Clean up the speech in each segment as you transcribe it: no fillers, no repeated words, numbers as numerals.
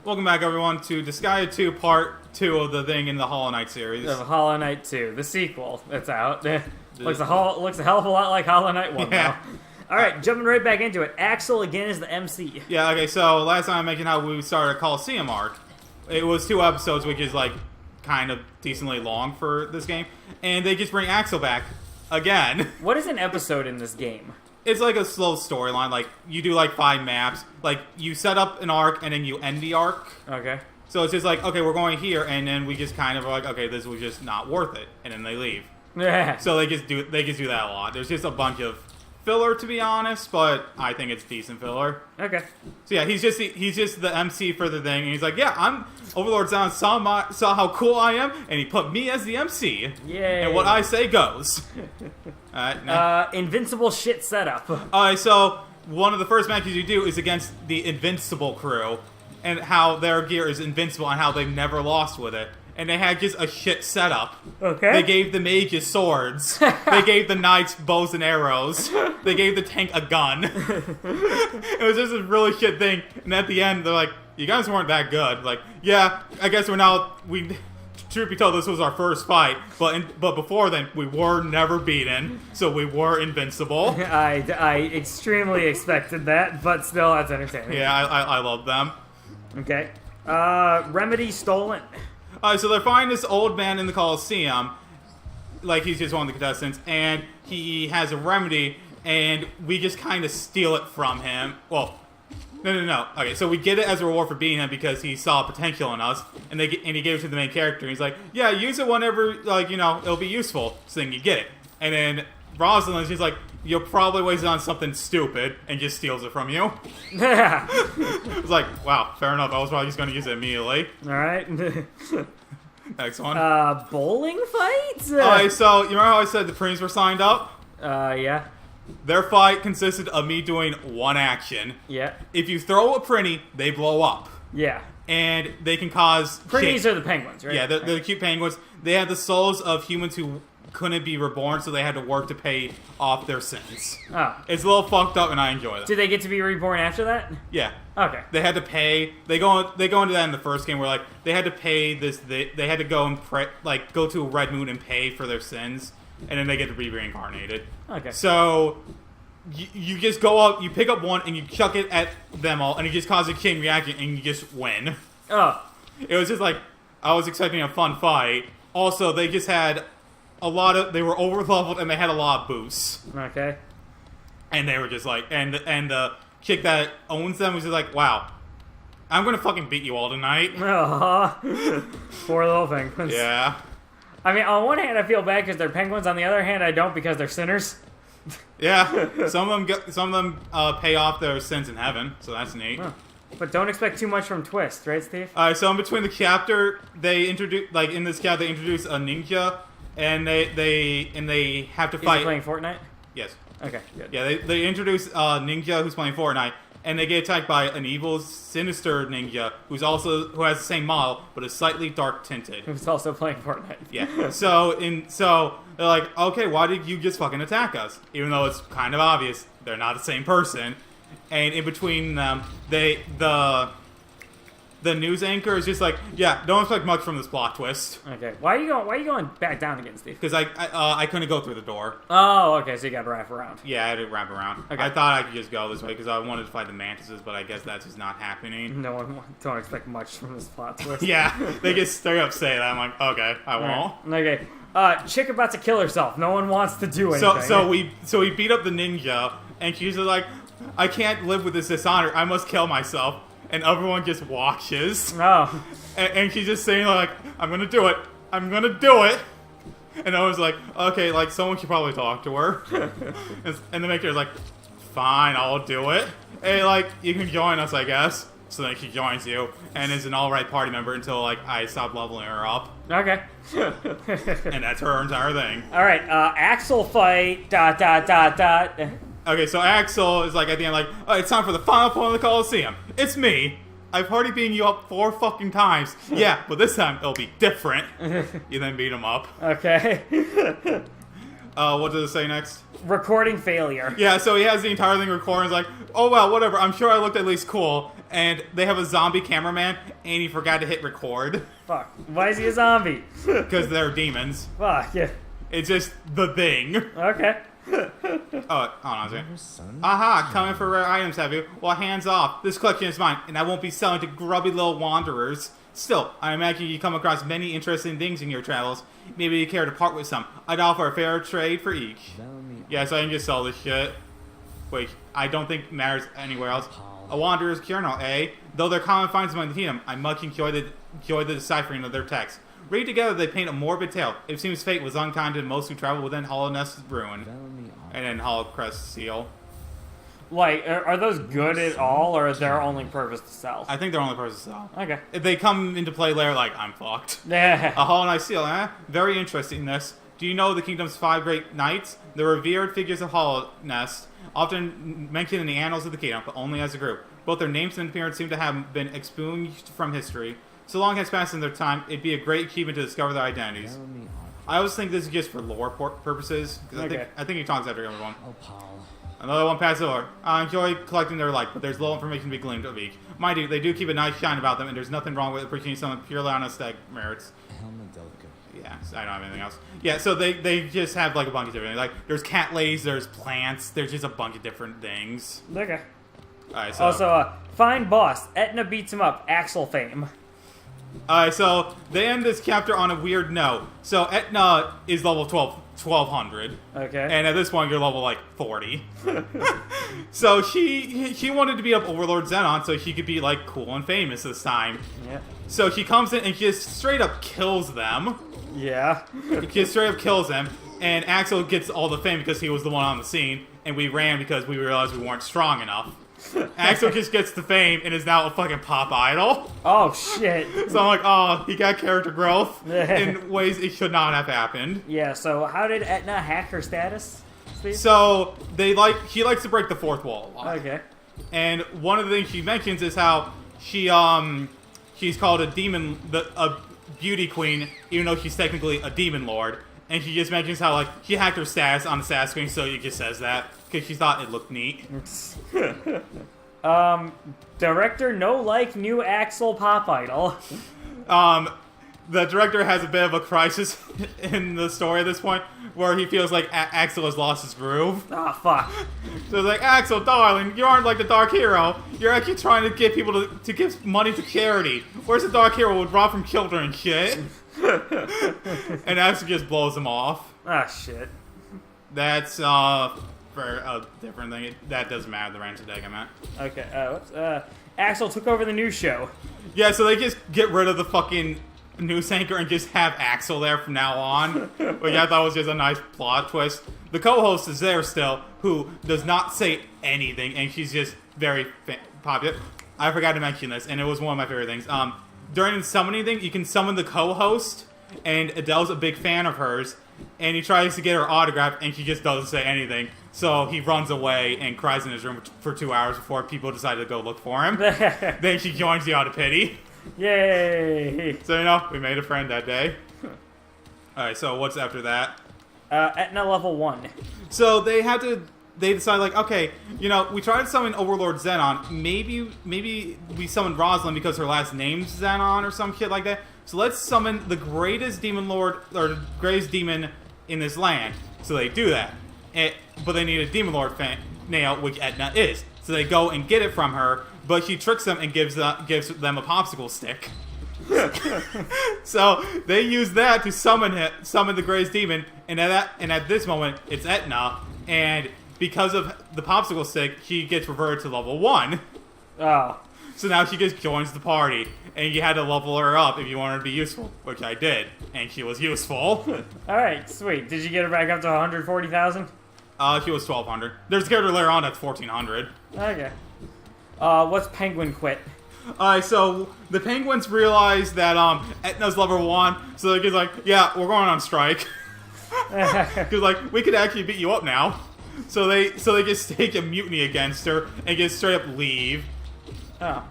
Welcome back, everyone, to Disgaea 2 Part 2 of the thing in the Hollow Knight series. Of Hollow Knight 2, the sequel that's out. looks a hell of a lot like Hollow Knight 1 now. Alright, jumping right back into it. Axel again is the MC. Yeah, okay, so last time I mentioned how we started a Coliseum arc. It was 2 episodes, which is, like, kind of decently long for this game. And they just bring Axel back again. What is an episode in this game? It's like a slow storyline. Like, you do, like, 5 maps. Like, you set up an arc, and then you end the arc. Okay. So it's just like, okay, we're going here, and then we just kind of are like, okay, this was just not worth it. And then they leave. Yeah. So they just do that a lot. There's just a bunch of filler, to be honest, but I think it's decent filler. Okay. So yeah, he's just the MC for the thing, and he's like, yeah, I'm Overlord Zion saw how cool I am, and he put me as the MC. Yay. And what I say goes. Invincible shit setup. Alright, so one of the first matches you do is against the Invincible crew, and how their gear is invincible and how they've never lost with it. And they had just a shit setup. Okay. They gave the mages swords. They gave the knights bows and arrows. They gave the tank a gun. It was just a really shit thing. And at the end, they're like, you guys weren't that good. Like, yeah, I guess truth be told, this was our first fight. But before then, we were never beaten. So we were invincible. I extremely expected that, but still, that's entertaining. Yeah, I love them. Okay. Remedy stolen. So they're finding this old man in the Coliseum, like he's just one of the contestants, and he has a remedy, and we just kind of steal it from him. Well, no. Okay, so we get it as a reward for beating him because he saw potential in us, and he gave it to the main character. He's like, yeah, use it whenever, like, you know, it'll be useful. So then you get it. And then Rosalind's just like, you'll probably waste it on something stupid, and just steals it from you. Yeah. It's like, wow, fair enough. I was probably just going to use it immediately. Alright. Next one. Bowling fights? Alright, so you remember how I said the Preems were signed up? Yeah. Their fight consisted of me doing one action. Yeah. If you throw a Prinny, they blow up. Yeah. And they can cause... Prinnies are the penguins, right? Yeah, they're the cute penguins. They have the souls of humans who couldn't be reborn, so they had to work to pay off their sins. Oh. It's a little fucked up, and I enjoy that. Do they get to be reborn after that? Yeah. Okay. They had to pay... They go into that in the first game, where, like, they had to pay this... They had to go and, go to a Red Moon and pay for their sins, and then they get to be reincarnated. Okay. So... You just go up, you pick up one, and you chuck it at them all, and it just causes a chain reaction, and you just win. Oh. It was just like, I was expecting a fun fight. Also, they just had they were over-leveled, and they had a lot of boosts. Okay. And they were just like, and the chick that owns them was just like, wow, I'm gonna fucking beat you all tonight. Aww. Poor little penguins. Yeah. I mean, on one hand, I feel bad because they're penguins. On the other hand, I don't because they're sinners. Yeah, some of them pay off their sins in heaven, so that's neat. Huh. But don't expect too much from Twist, right, Steve? So in between the chapter, they introduce a ninja, and they have to fight. Is he playing Fortnite? Yes. Okay, good. Yeah, they introduce a ninja who's playing Fortnite, and they get attacked by an evil, sinister ninja who has the same model but is slightly dark tinted. Who's also playing Fortnite. Yeah. So they're like, okay, why did you just fucking attack us? Even though it's kind of obvious they're not the same person. And in between them, the news anchor is just like, yeah, don't expect much from this plot twist. Okay. Why are you going back down again, Steve? Because I couldn't go through the door. Oh, okay, so you gotta wrap around. Yeah, I had to wrap around. Okay. I thought I could just go this way because I wanted to fight the mantises, but I guess that's just not happening. No one don't expect much from this plot twist. Yeah, they just straight up say that. I'm like, okay, I won't. Right. Okay. Chick about to kill herself. No one wants to do anything. So we beat up the ninja, and she's like, I can't live with this dishonor. I must kill myself. And everyone just watches. Oh. And she's just saying, like, I'm gonna do it. I'm gonna do it. And I was like, okay, like, someone should probably talk to her. And the maker's like, fine, I'll do it. Hey, like, you can join us, I guess. So then she joins you, and is an alright party member until, like, I stop leveling her up. Okay. And that's her entire thing. Alright, Axel fight, ... Okay, so Axel is like at the end like, oh, it's time for the final point of the Coliseum. It's me. I've already beaten you up 4 fucking times. Yeah, but this time it'll be different. You then beat him up. Okay. What does it say next? Recording failure. Yeah, so he has the entire thing recorded. He's like, oh well, whatever. I'm sure I looked at least cool. and they have a zombie cameraman, and he forgot to hit record. Fuck. Why is he a zombie? Because they're demons. Fuck, yeah. It's just the thing. Okay. Oh, hold on a second. Aha, coming for rare items, have you? Well, hands off. This collection is mine, and I won't be selling to grubby little wanderers. Still, I imagine you come across many interesting things in your travels. Maybe you care to part with some. I'd offer a fair trade for each. Yeah, so I can just sell this shit. Which I don't think matters anywhere else. A wanderer's journal, eh? Though they're common finds among the kingdom, I much enjoy the deciphering of their text. Read together, they paint a morbid tale. It seems fate was unkind to most who travel within Hollow Nest's ruin. And then Hollow Crest seal. Like, are those good at all, or is their only purpose to sell? I think their only purpose is to sell. Okay. If they come into play later, like, I'm fucked. Yeah. A Hollow Knight seal, eh? Very interesting, this. Do you know the kingdom's 5 great knights? The revered figures of Hollow Nest, often mentioned in the annals of the kingdom, but only as a group. Both their names and appearance seem to have been expunged from history. So long has passed in their time, it'd be a great achievement to discover their identities. I always think this is just for lore purposes. Okay. I think he talks after everyone. Another one passed over. I enjoy collecting their like, but there's little information to be gleaned of each. Mind you, they do keep a nice shine about them, and there's nothing wrong with appreciating something purely on aesthetic merits. Yeah, so I don't have anything else. Yeah, so they just have like a bunch of different things. Like, there's cat lays, there's plants, there's just a bunch of different things. Okay. Alright, so... Also, find boss. Etna beats him up. Axel fame. Alright, so they end this chapter on a weird note. So Etna is level 1200. Okay. And at this point, you're level, like, 40. So she wanted to beat up Overlord Xenon so she could be, like, cool and famous this time. Yeah. So she comes in and she just straight up kills them. Yeah. She just straight up kills them. And Axel gets all the fame because he was the one on the scene. And we ran because we realized we weren't strong enough. Axel just gets the fame and is now a fucking pop idol. Oh, shit. So I'm like, oh, he got character growth in ways it should not have happened. Yeah, so how did Etna hack her status, Steve? So, she likes to break the fourth wall a lot. Okay. And one of the things she mentions is how she's called a beauty queen, even though she's technically a demon lord. And she just mentions how, like, she hacked her status on the status screen, so she just says that. Because she thought it looked neat. Director no like new Axel pop idol. The director has a bit of a crisis in the story at this point, where he feels like Axel has lost his groove. Oh, fuck. So it's like, Axel, darling, you aren't like the Dark Hero. You're actually trying to get people to give money to charity. Where's the Dark Hero would rob from children and shit? And Axel just blows him off. Ah, shit. That's, for a different thing. That doesn't matter, the range of deck I'm at. Okay, Axel took over the news show. Yeah, so they just get rid of the fucking news anchor and just have Axel there from now on. Which I thought was just a nice plot twist. The co-host is there still, who does not say anything, and she's just very popular. I forgot to mention this, and it was one of my favorite things. During the summoning thing, you can summon the co-host, and Adele's a big fan of hers, and he tries to get her autograph, and she just doesn't say anything. So he runs away and cries in his room for 2 hours before people decide to go look for him. Then she joins the out of pity. Yay! So, you know, we made a friend that day. Alright, so what's after that? Etna level 1. So they decide, like, okay, you know, we tried to summon Overlord Xenon. Maybe we summoned Rosalind because her last name's Xenon or some shit like that. So let's summon the greatest demon lord, or the greatest demon in this land. So they do that. But they need a demon lord nail, which Etna is. So they go and get it from her, but she tricks them and gives them a popsicle stick. So they use that to summon the greatest demon, and at this moment it's Etna, and because of the popsicle stick, she gets reverted to level 1. Oh. So now she just joins the party, and you had to level her up if you wanted her to be useful, which I did, and she was useful. Alright, sweet. Did you get her back up to 140,000? She was 1,200. There's a character later on that's 1,400. Okay. What's Penguin quit? Alright, so the Penguins realize that Etna's level 1, so they're just like, yeah, we're going on strike. Because, like, we could actually beat you up now. So they just stake a mutiny against her and just straight up leave. Oh.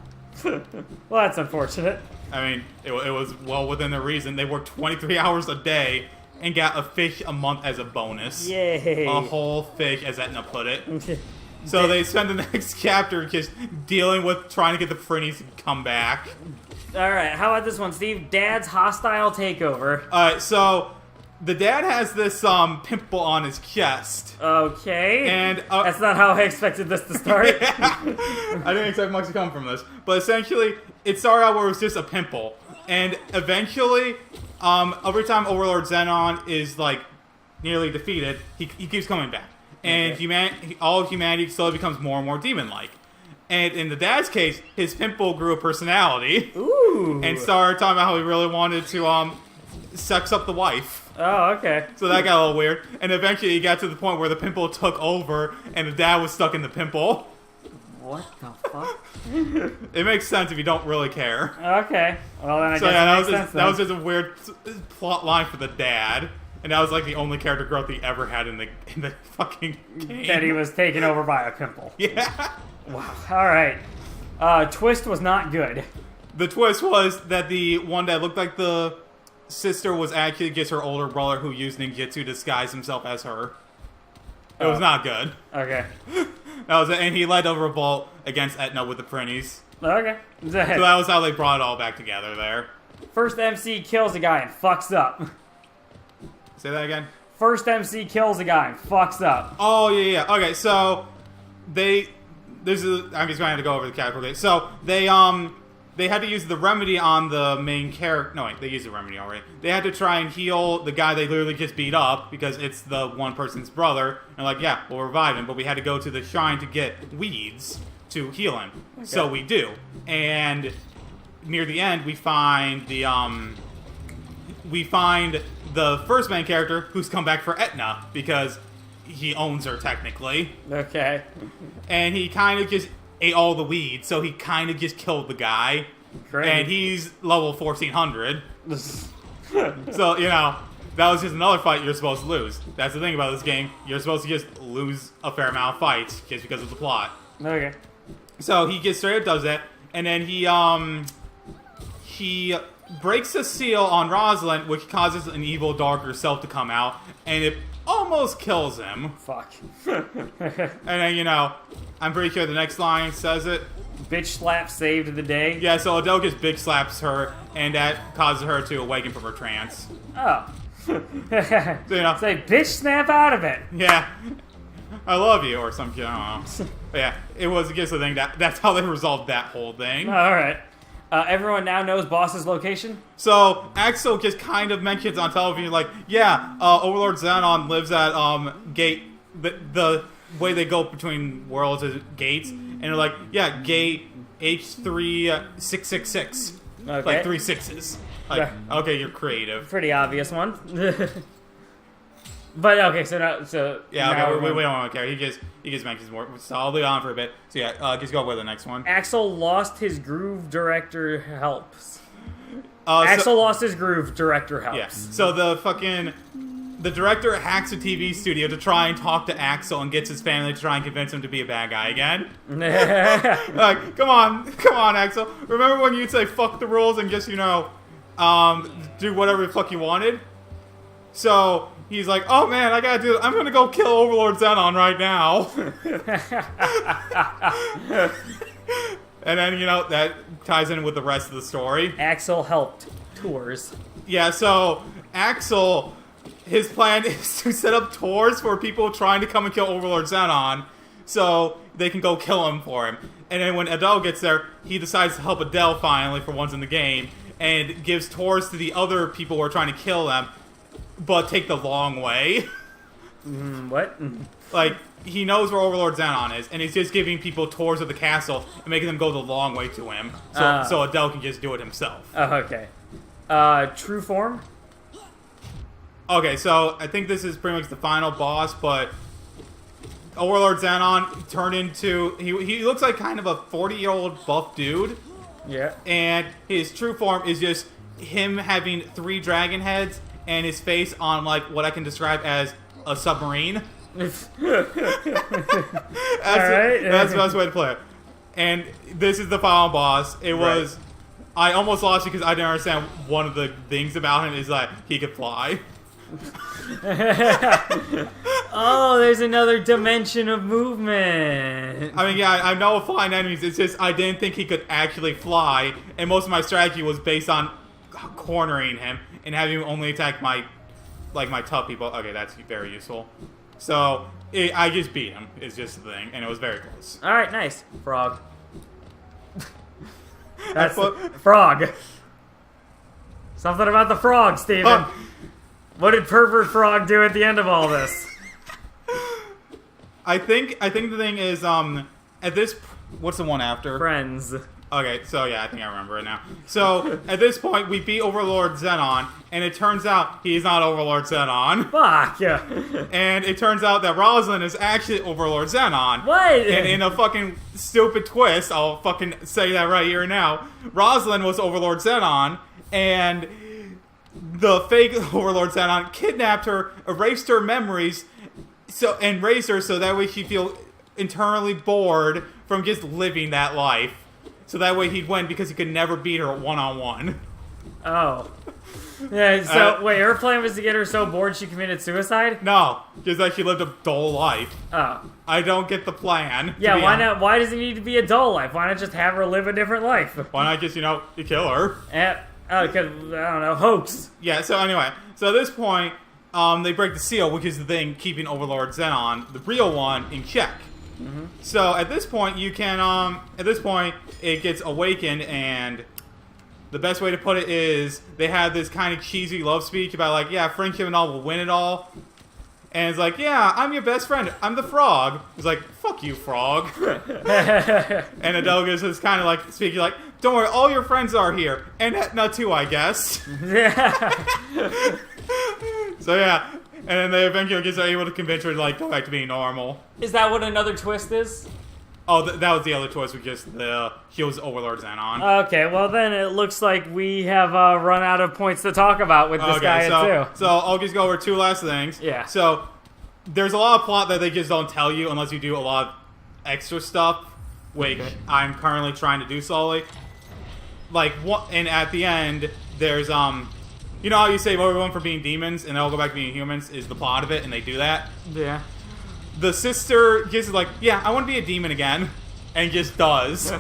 Well, that's unfortunate. I mean, it was well within their reason. They worked 23 hours a day and got a fish a month as a bonus. Yay. A whole fish, as Etna put it. So they spend the next chapter just dealing with trying to get the Prinnies to come back. Alright, how about this one, Steve? Dad's hostile takeover. Alright, so the dad has this pimple on his chest. Okay. And that's not how I expected this to start. I didn't expect much to come from this. But essentially, it started out where it was just a pimple. And eventually, every time Overlord Xenon is, like, nearly defeated, he keeps coming back. And all of humanity slowly becomes more and more demon-like. And in the dad's case, his pimple grew a personality. Ooh. And started talking about how he really wanted to sex up the wife. Oh, okay. So that got a little weird. And eventually he got to the point where the pimple took over and the dad was stuck in the pimple. What the fuck? It makes sense if you don't really care. Okay. Well, then I guess that was just a weird plot line for the dad. And that was like the only character growth he ever had in the fucking game. That he was taken over by a pimple. Yeah. Wow. Alright. Twist was not good. The twist was that the one that looked like the sister was actually just her older brother who used ninjutsu to disguise himself as her. It was not good. Okay. That was it. And he led a revolt against Etna with the Prinnies. Okay. So that was how they brought it all back together there. First MC kills a guy and fucks up. Say that again? First MC kills a guy and fucks up. Oh, yeah. Okay, so I'm just going to have to go over the category. So they had to use the remedy on the main character. No, wait, they used the remedy already. They had to try and heal the guy they literally just beat up because it's the one person's brother. And like, yeah, we'll revive him, but we had to go to the shrine to get weeds to heal him. Okay. So we do. And near the end, we find the first main character who's come back for Etna because he owns her technically. Okay. And he kind of just ate all the weeds, so he kind of just killed the guy. Great. And he's level 1400. So, that was just another fight you're supposed to lose. That's the thing about this game. You're supposed to just lose a fair amount of fights just because of the plot. Okay. So he just straight up does that, and then he breaks the seal on Rosalind, which causes an evil, darker self to come out, and it almost kills him. Fuck. And then, I'm pretty sure the next line says it. Bitch slap saved the day. Yeah, so Adele just big slaps her, and that causes her to awaken from her trance. Oh. So, say, bitch, snap out of it. Yeah. I love you, or some shit, I don't know. But yeah, it was just the thing that's how they resolved that whole thing. Alright. Everyone now knows Boss's location? So, Axel just kind of mentions on television, like, yeah, Overlord Xenon lives at, gate, the way they go between worlds is gates, and they're like, yeah, gate H3666. Okay. Like 3 6s. Like, okay, you're creative. Pretty obvious one. But okay, so now we don't want to care. He just mentions more. So I'll leave on for a bit. So yeah, just go with the next one. Axel lost his groove. Director helps. Axel lost his groove. Director helps. Yeah. So the director hacks a TV studio to try and talk to Axel and gets his family to try and convince him to be a bad guy again. Like, come on, Axel. Remember when you'd say fuck the rules and just do whatever the fuck you wanted? So he's like, oh man, I gotta do it. I'm gonna go kill Overlord Xenon right now. And then, that ties in with the rest of the story. Axel helped tours. Yeah, so Axel, his plan is to set up tours for people trying to come and kill Overlord Xenon so they can go kill him for him. And then when Adele gets there, he decides to help Adele finally for once in the game and gives tours to the other people who are trying to kill them, but take the long way. What? Like, he knows where Overlord Xenon is, and he's just giving people tours of the castle and making them go the long way to him, so Adele can just do it himself. Oh, okay. True form? Okay, so I think this is pretty much the final boss, but Overlord Xenon turned into... He looks like kind of a 40-year-old buff dude. Yeah. And his true form is just him having 3 dragon heads and his face on, like, what I can describe as a submarine. That's the best way to play it. And this is the final boss. It was... I almost lost because I didn't understand one of the things about him is that he could fly. Oh, there's another dimension of movement. I mean, yeah, I know flying enemies. It's just I didn't think he could actually fly, and most of my strategy was based on cornering him and having him only attack my tough people. Okay, that's very useful. So I just beat him. Is just the thing, and it was very close. All right, nice frog. That's frog. Something about the frog, Steven. What did pervert frog do at the end of all this? I think the thing is at this what's the one after? Friends. Okay, so yeah, I think I remember it now. So at this point, we beat Overlord Xenon, and it turns out he's not Overlord Xenon. Fuck. And it turns out that Rosalind is actually Overlord Xenon. What? And in a fucking stupid twist, I'll fucking say that right here now, Rosalind was Overlord Xenon, and the fake Overlord Xenon kidnapped her, erased her memories, and raised her so that way she'd feel internally bored from just living that life. So that way he'd win because he could never beat her one-on-one. Oh. Yeah, so, wait, her plan was to get her so bored she committed suicide? No, because she lived a dull life. Oh. I don't get the plan. Yeah, why not? Why does it need to be a dull life? Why not just have her live a different life? Why not just, you kill her? Because, I don't know, hoax. Yeah, so anyway, so at this point, they break the seal, which is the thing keeping Overlord Xenon, the real one, in check. Mm-hmm. So at this point, you can, it gets awakened, and the best way to put it is they have this kind of cheesy love speech about, like, yeah, friendship and all will win it all. And it's like, yeah, I'm your best friend. I'm the frog. It's like, fuck you, frog. And Adele gives this kind of like speaking like, don't worry, all your friends are here. And Etna too, I guess. So yeah. And then they eventually get able to convince her to like go back to being normal. Is that what another twist is? Oh, that was the other twist with just he was Overlord Xenon. Okay, well then it looks like we have run out of points to talk about with Disgaea too. So I'll just go over two last things. Yeah. So there's a lot of plot that they just don't tell you unless you do a lot of extra stuff, which I'm currently trying to do slowly. Like, and at the end, there's you know how you save everyone from being demons and they'll go back to being humans is the plot of it, and they do that. Yeah. The sister just is like, yeah, I want to be a demon again, and just does.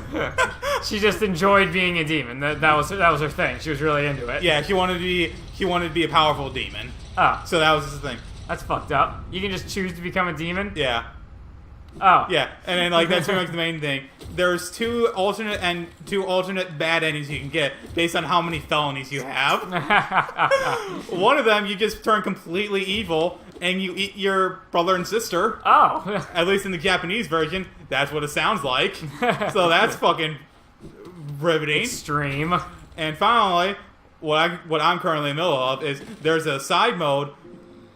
She just enjoyed being a demon. That was her thing. She was really into it. Yeah, she wanted to be a powerful demon. Oh. So that was his thing. That's fucked up. You can just choose to become a demon? Yeah. Oh. Yeah, and then like that's pretty much the main thing. There's two alternate bad endings you can get based on how many felonies you have. One of them, you just turn completely evil and you eat your brother and sister. Oh. At least in the Japanese version, that's what it sounds like. So that's fucking riveting. Extreme. And finally, what I'm currently in the middle of is there's a side mode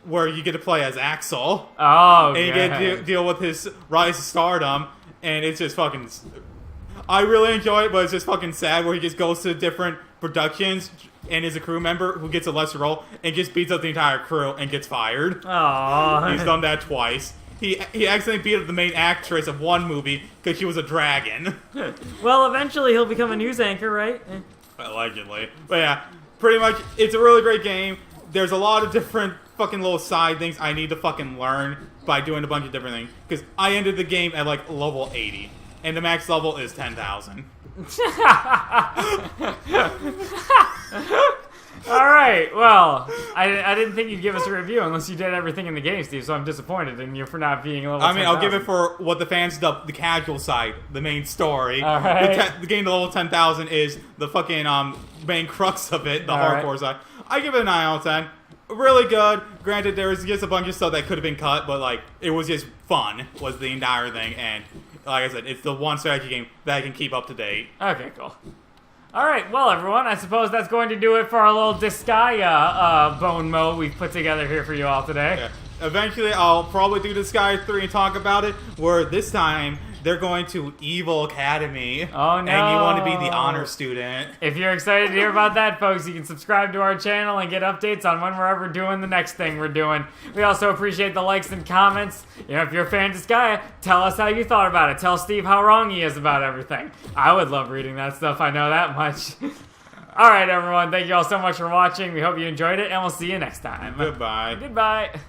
where you get to play as Axel. Oh, and you get to deal with his rise to stardom, and it's just fucking... I really enjoy it, but it's just fucking sad where he just goes to different productions and is a crew member who gets a lesser role and just beats up the entire crew and gets fired. Aww. He's done that twice. He accidentally beat up the main actress of one movie because she was a dragon. Well, eventually he'll become a news anchor, right? Allegedly. But yeah, pretty much, it's a really great game. There's a lot of different fucking little side things I need to fucking learn by doing a bunch of different things. Because I ended the game at like level 80. And the max level is 10,000. Alright, well, I didn't think you'd give us a review unless you did everything in the game, Steve, so I'm disappointed in you for not being level 10,000. I mean, I'll give it for what the fans dub the casual side, the main story. Alright. The game to level 10,000 is the fucking main crux of it, the hardcore side. I give it a 9 out of 10. Really good. Granted, there was just a bunch of stuff that could have been cut, but like it was just fun was the entire thing, and like I said, it's the one strategy game that I can keep up to date. Okay, cool. Alright, well everyone, I suppose that's going to do it for our little Disgaea bone mode we've put together here for you all today. Yeah. Eventually, I'll probably do Disgaea 3 and talk about it, where this time they're going to Evil Academy. Oh no. And you want to be the honor student. If you're excited to hear about that, folks, you can subscribe to our channel and get updates on when we're ever doing the next thing we're doing. We also appreciate the likes and comments. You know, if you're a fan of Disgaea, tell us how you thought about it. Tell Steve how wrong he is about everything. I would love reading that stuff, I know that much. Alright, everyone, thank you all so much for watching. We hope you enjoyed it, and we'll see you next time. Goodbye. Goodbye.